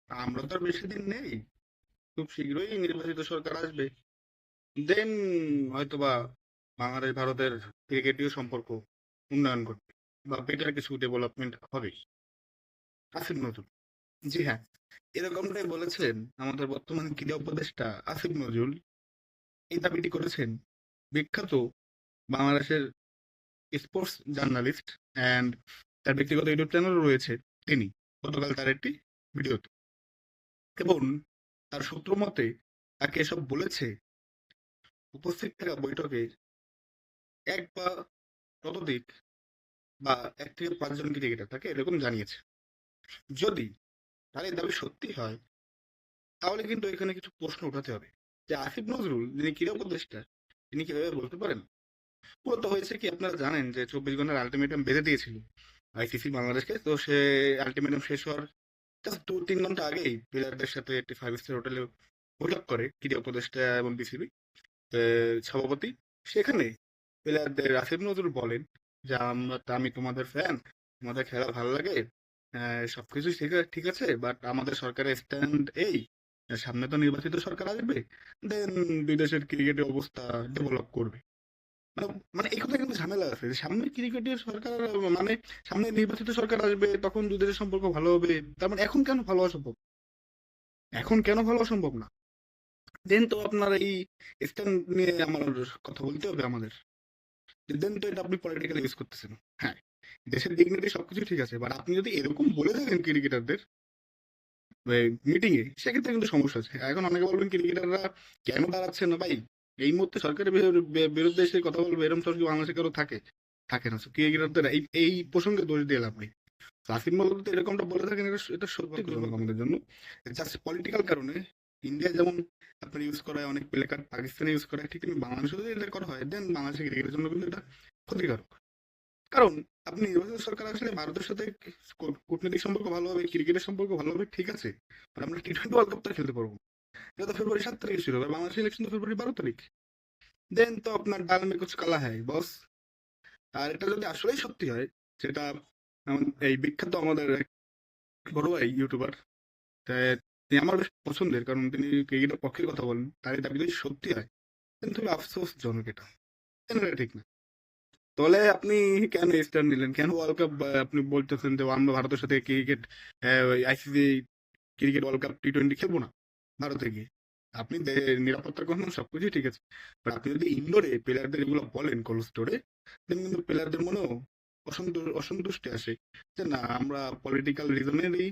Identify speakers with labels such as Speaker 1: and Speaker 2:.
Speaker 1: আমরা তো আর বেশি দিন নেই, খুব শীঘ্রই নির্বাচিত সরকার আসবে। দেন হয়তোবা বাংলাদেশ ভারতের ক্রিকেটীয় সম্পর্ক উন্নয়ন ঘটবে বা বেটার কিছু ডেভেলপমেন্ট হবে। আসিফ নজরুল, জি হ্যাঁ, এরকমটাই বলেছেন আমাদের বর্তমান ক্রীড়া উপদেষ্টা আসিফ নজরুল। এই দাবিটি করেছেন বিখ্যাত বাংলাদেশের স্পোর্টস জার্নালিস্ট অ্যান্ড তার ব্যক্তিগত ইউটিউব চ্যানেলও রয়েছে তিনি, গতকাল তার একটি ভিডিওতে। এবং তার সূত্র মতে তাকে এসব বলেছে উপস্থিত থাকা বৈঠকে এক বা ততোধিক বা ১ থেকে ৫ জন ক্রিকেটার তাকে এরকম জানিয়েছে। যদি তার এই দাবি সত্যি হয়, তাহলে কিন্তু এখানে কিছু প্রশ্ন উঠাতে হবে যে আসিফ নজরুল যিনি ক্রীড়া উপদেষ্টা, তিনি কিভাবে বলতে পারেন? মূলত হয়েছে কি, আপনারা জানেন যে ২৪ ঘন্টার আলটিমেটাম বেঁধে দিয়েছিল আইসিসি বাংলাদেশকে। তো সে আলটিমেটাম শেষ হওয়ার জাস্ট ২-৩ ঘন্টা আগেই প্লেয়ারদের সাথে একটি 5 স্টার হোটেলে বৈঠক করে ক্রীড়া উপদেষ্টা এবং বিসিবি সভাপতি। সেখানে প্লেয়ারদের আসিফ নজরুল বলেন যে আমি তোমাদের ফ্যান, তোমাদের খেলা ভালো লাগে, সবকিছুই ঠিক ঠিক আছে, বাট আমাদের সরকারের স্ট্যান্ড এই, সামনে তো নির্বাচিত সরকার আসবে, দেন দুই দেশের ক্রিকেটের অবস্থা ডেভেলপ করবে। মানে মানে এই কথা কিন্তু ঝামেলা আছে যে সামনে ক্রিকেটের সরকার, মানে সামনে নির্বাচিত সরকার আসবে, তখন দুই দেশের সম্পর্ক ভালো হবে। তার মানে এখন কেন ভালো হওয়া সম্ভব? এখন কেন ভালো হওয়া সম্ভব না? দেন তো আপনার এই স্ট্যান্ড নিয়ে আমার কথা বলতে হবে আমাদের। দেন তো এটা আপনি পলিটিক্যাল ইউজ করতেছেন। হ্যাঁ, দেশের ডিগনিটি সবকিছু ঠিক আছে, বাট আপনি যদি এরকম বলে থাকেন ক্রিকেটারদের মিটিং এ, সেক্ষেত্রে কিন্তু সমস্যা আছে। এখন অনেকে বলবেন ক্রিকেটাররা কেন দাঁড়াচ্ছে না ভাই, এই মুহূর্তে সরকারের বিরুদ্ধে এসে কথা বলবে এরকম সরকার কি বাংলাদেশে কারো থাকে? থাকে না। ক্রিকেটারদের এই এই প্রসঙ্গে দোষ দিয়ে লাভ নেই। আসিফ মল্লিক তো এরকমটা বলে থাকেন, এটা সত্যি দুঃখজনক আমাদের জন্য। জাস্ট পলিটিক্যাল কারণে ইন্ডিয়া যেমন আপনার ইউজ করা হয় অনেক প্লে কার্ড, পাকিস্তানে ইউজ করা হয়, ঠিক তেমনি বাংলাদেশে যদি এটা করা হয়, দেন বাংলাদেশের ক্রিকেটের জন্য কিন্তু এটা ক্ষতিকারক। কারণ আপনি নির্বাচিত সরকার আসলে ভারতের সাথে কূটনৈতিক সম্পর্ক ভালো হবে, ক্রিকেটের সম্পর্ক ভালো হবে, ঠিক আছে, বাট আমরা টি-20 ওয়ার্ল্ড কাপটা খেলতে পারবো না। এটা তো ফেব্রুয়ারি 7 তারিখে শুরু হবে, বাংলাদেশের ইলেকশন তো ফেব্রুয়ারি 12 তারিখ। দেন তো আপনার ডাল মে কুছ কালা হ্যায় বস। আর এটা যদি আসলেই সত্যি হয়, সেটা এই বিখ্যাত আমাদের এক বড় ভাই ইউটিউবার, তিনি আমার বেশ পছন্দের, কারণ তিনি ক্রিকেটের পক্ষে কথা বলেন। তার এই দাবি যদি সত্যি হয়, কিন্তু খুবই আফসোসজনক এটা। কেন এটা ঠিক না? তাহলে আপনি কেন স্ট্যান্ড নিলেন? কেন ওয়ার্ল্ড কাপ আপনি বলতেছেন যে আমরা ভারতের সাথে ক্রিকেট, ওই আইসিসি ক্রিকেট ওয়ার্ল্ড কাপ টি-20 খেলবো না ভারতে গিয়ে? আপনি নিরাপত্তার কথা সবকিছুই ঠিক আছে, বাট আপনি যদি ইনডোরে প্লেয়ারদের এগুলো বলেন কোল্ড স্টোরে, দেন কিন্তু প্লেয়ারদের মনেও অসন্তুষ্টি আসে যে না, আমরা পলিটিক্যাল রিজনেরই